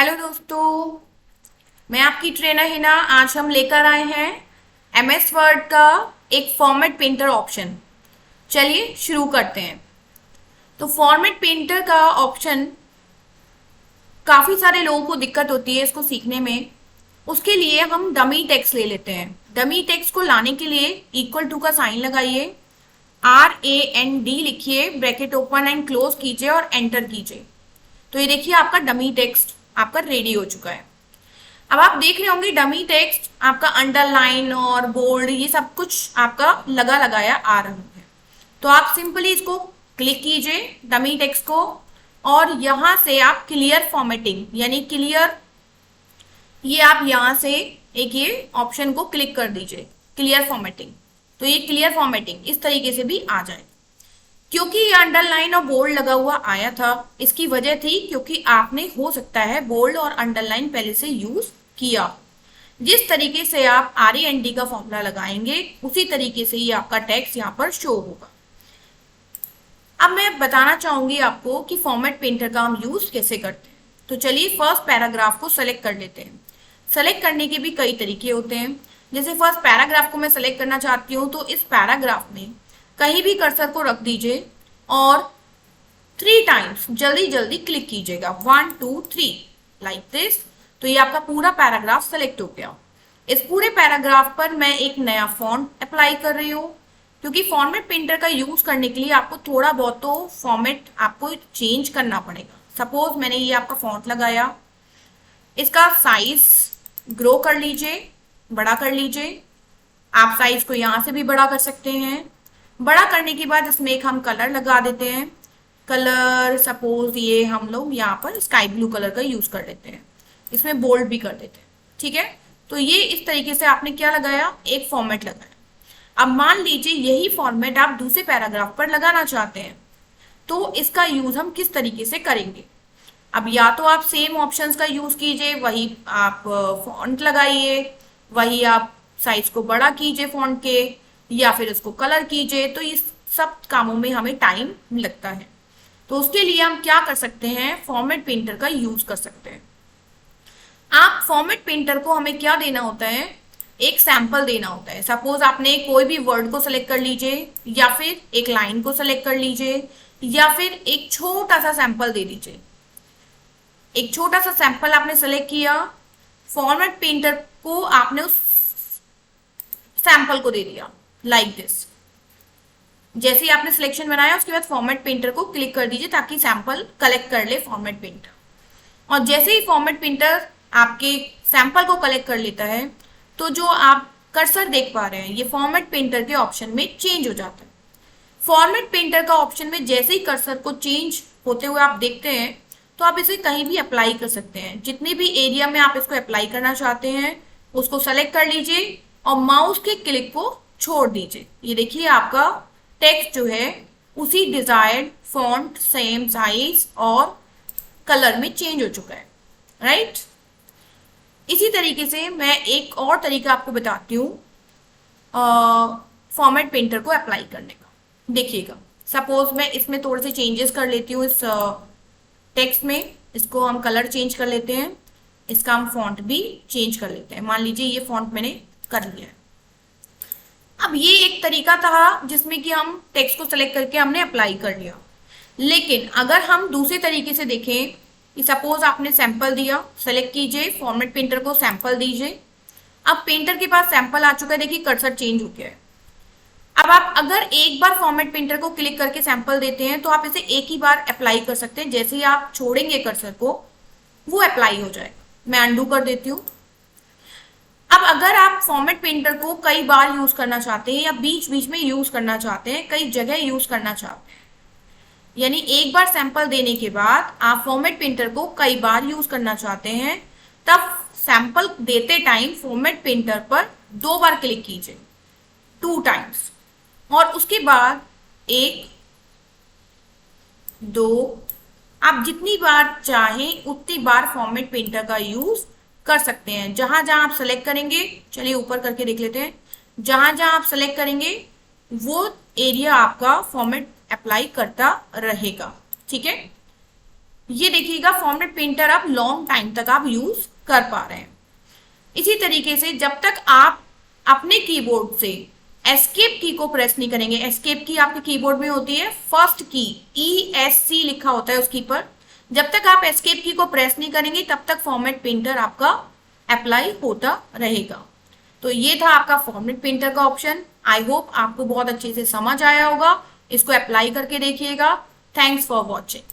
Hello दोस्तों, मैं आपकी ट्रेनर हिना। आज हम लेकर आए हैं एमएस वर्ड का एक फॉर्मेट पेंटर ऑप्शन। चलिए शुरू करते हैं। तो फॉर्मेट पेंटर का ऑप्शन काफ़ी सारे लोगों को दिक्कत होती है इसको सीखने में। उसके लिए हम डमी टेक्स्ट ले लेते हैं। डमी टेक्स्ट को लाने के लिए इक्वल टू का साइन लगाइए, RAND लिखिए, ब्रैकेट ओपन एंड क्लोज कीजिए और एंटर कीजिए। तो ये देखिए आपका डमी टेक्स्ट आपका रेडी हो चुका है। अब आप देख रहे होंगे डमी टेक्स्ट आपका अंडरलाइन और बोल्ड ये सब कुछ आपका लगा लगाया आ रहा है। तो आप सिंपली इसको क्लिक कीजिए डमी टेक्स्ट को, और यहां से आप क्लियर फॉर्मेटिंग यानी क्लियर, ये आप यहां से एक ये ऑप्शन को क्लिक कर दीजिए क्लियर फॉर्मेटिंग। तो ये क्लियर फॉर्मेटिंग इस तरीके से भी आ जाए। क्योंकि ये अंडरलाइन और बोल्ड लगा हुआ आया था, इसकी वजह थी क्योंकि आपने हो सकता है बोल्ड और अंडरलाइन पहले से यूज किया। जिस तरीके से आप RAND का फॉर्मूला लगाएंगे उसी तरीके से ये आपका टेक्स्ट यहाँ पर शो होगा। अब मैं बताना चाहूंगी आपको कि फॉर्मेट पेंटर का हम यूज कैसे करते हैं। तो चलिए फर्स्ट पैराग्राफ को सेलेक्ट कर लेते हैं। सेलेक्ट करने के भी कई तरीके होते हैं। जैसे फर्स्ट पैराग्राफ को मैं सेलेक्ट करना चाहती हूँ, तो इस पैराग्राफ में कहीं भी कर्सर को रख दीजिए और 3 टाइम्स जल्दी जल्दी क्लिक कीजिएगा, 1 2 3 लाइक दिस। तो ये आपका पूरा पैराग्राफ सेलेक्ट हो गया। इस पूरे पैराग्राफ पर मैं एक नया फॉन्ट अप्लाई कर रही हूँ, क्योंकि फॉर्मेट पेंटर का यूज करने के लिए आपको थोड़ा बहुत तो फॉर्मेट आपको चेंज करना पड़ेगा। सपोज मैंने ये आपका फॉन्ट लगाया, इसका साइज ग्रो कर लीजिए, बड़ा कर लीजिए। आप साइज को यहाँ से भी बड़ा कर सकते हैं। बड़ा करने के बाद इसमें एक हम कलर लगा देते हैं। कलर सपोज ये हम लोग यहाँ पर स्काई ब्लू कलर का यूज कर लेते हैं, इसमें बोल्ड भी कर देते हैं। ठीक है, तो ये इस तरीके से आपने क्या लगाया, एक फॉर्मेट लगाया। अब मान लीजिए यही फॉर्मेट आप दूसरे पैराग्राफ पर लगाना चाहते हैं, तो इसका यूज हम किस तरीके से करेंगे। अब या तो आप सेम ऑप्शंस का यूज कीजिए, वही आप फॉन्ट लगाइए, वही आप साइज को बड़ा कीजिए फॉन्ट के, या फिर उसको कलर कीजिए। तो इस सब कामों में हमें टाइम लगता है। तो उसके लिए हम क्या कर सकते हैं, फॉर्मेट पेंटर का यूज कर सकते हैं। आप फॉर्मेट पेंटर को हमें क्या देना होता है, एक सैंपल देना होता है। सपोज आपने कोई भी वर्ड को सेलेक्ट कर लीजिए, या फिर एक लाइन को सेलेक्ट कर लीजिए, या फिर एक छोटा सा सैंपल दे दीजिए। एक छोटा सा सैंपल आपने सेलेक्ट किया, फॉर्मेट पेंटर को आपने उस सैंपल को दे दिया लाइक दिस। जैसे ही आपने सिलेक्शन बनाया उसके बाद फॉर्मेट पेंटर को क्लिक कर दीजिए ताकि सैंपल कलेक्ट कर ले फॉर्मेट पेंटर। और जैसे ही फॉर्मेट पेंटर आपके सैंपल को कलेक्ट कर लेता है, तो जो आप कर्सर देख पा रहे हैं ये फॉर्मेट पेंटर के ऑप्शन में चेंज हो जाता है। फॉर्मेट पेंटर का ऑप्शन में जैसे ही कर्सर को चेंज होते हुए आप देखते हैं, तो आप इसे कहीं भी अप्लाई कर सकते हैं। जितने भी एरिया में आप इसको अप्लाई करना चाहते हैं उसको सेलेक्ट कर लीजिए और माउस के क्लिक को छोड़ दीजिए। ये देखिए आपका टेक्स्ट जो है उसी डिजायर्ड फॉन्ट, सेम साइज और कलर में चेंज हो चुका है, राइट। इसी तरीके से मैं एक और तरीका आपको बताती हूँ फॉर्मेट पेंटर को अप्लाई करने का। देखिएगा, सपोज मैं इसमें थोड़े से चेंजेस कर लेती हूँ। इस टेक्स्ट में इसको हम कलर चेंज कर लेते हैं, इसका हम फॉन्ट भी चेंज कर लेते हैं। मान लीजिए ये फॉन्ट मैंने कर लिया है। अब ये एक तरीका था जिसमें कि हम टेक्स्ट को सेलेक्ट करके हमने अप्लाई कर लिया। लेकिन अगर हम दूसरे तरीके से देखें कि सपोज आपने सैंपल दिया, सेलेक्ट कीजिए, फॉर्मेट पेंटर को सैंपल दीजिए। अब पेंटर के पास सैंपल आ चुका है, देखिए कर्सर चेंज हो गया है। अब आप अगर एक बार फॉर्मेट पेंटर को क्लिक करके सैंपल देते हैं तो आप इसे एक ही बार अप्लाई कर सकते हैं। जैसे ही आप छोड़ेंगे कर्सर को वो अप्लाई हो जाएगा। मैं अंडू कर देती हूँ। अब अगर आप फॉर्मेट पेंटर को कई बार यूज करना चाहते हैं या बीच बीच में यूज करना चाहते हैं, कई जगह यूज करना चाहते हैं, यानी एक बार सैंपल देने के बाद आप फॉर्मेट पेंटर को कई बार यूज करना चाहते हैं, तब सैंपल देते टाइम फॉर्मेट पेंटर पर 2 बार क्लिक कीजिए, 2 टाइम्स, और उसके बाद 1 2 आप जितनी बार चाहें उतनी बार फॉर्मेट पेंटर का यूज कर सकते हैं। जहां जहां आप सेलेक्ट करेंगे, चलिए ऊपर करके देख लेते हैं, जहां जहां आप सेलेक्ट करेंगे वो एरिया आपका फॉर्मेट अप्लाई करता रहेगा। ठीक है, ये देखिएगा फॉर्मेट पेंटर आप लॉन्ग टाइम तक आप यूज कर पा रहे हैं। इसी तरीके से जब तक आप अपने कीबोर्ड से एस्केप की को प्रेस नहीं करेंगे, एस्केप की आपके कीबोर्ड में होती है फर्स्ट की, ESC लिखा होता है उसकी पर, जब तक आप एस्केप की को प्रेस नहीं करेंगे तब तक फॉर्मेट पेंटर आपका अप्लाई होता रहेगा। तो ये था आपका फॉर्मेट पेंटर का ऑप्शन। आई होप आपको बहुत अच्छे से समझ आया होगा। इसको अप्लाई करके देखिएगा। Thanks for watching.